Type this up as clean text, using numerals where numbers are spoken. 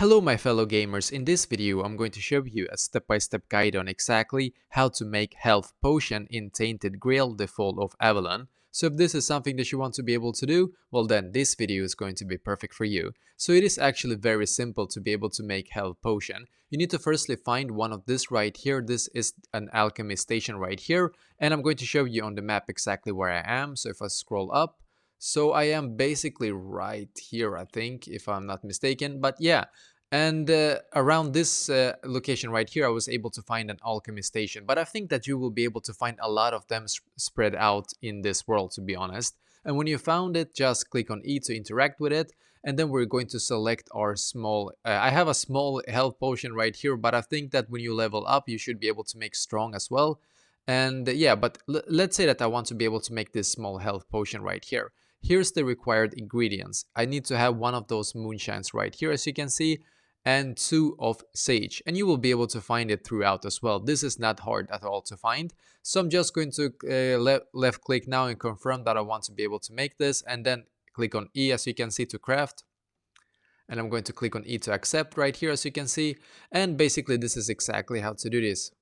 Hello my fellow gamers, in this video I'm going to show you a step-by-step guide on exactly how to make health potion in Tainted Grail, the Fall of Avalon. So if this is something that you want to be able to do, well then this video is going to be perfect for you. So it is actually very simple to be able to make health potion. You need to firstly find one of this right here. This is an alchemy station right here, and I'm going to show you on the map exactly where I am. So if I scroll up, so I am basically right here, I think, if I'm not mistaken. But yeah, and around this location right here, I was able to find an alchemy station. But I think that you will be able to find a lot of them spread out in this world, to be honest. And when you found it, just click on E to interact with it. And then we're going to select our small... I have a small health potion right here, but I think that when you level up, you should be able to make strong as well. And yeah, but let's say that I want to be able to make this small health potion right here. Here's the required ingredients. I need to have one of those moonshines right here, as you can see, and 2 of sage, and you will be able to find it throughout as well. This is not hard at all to find. So I'm just going to left click now and confirm that I want to be able to make this, and then click on E, as you can see, to craft. And I'm going to click on E to accept right here, as you can see. And basically this is exactly how to do this.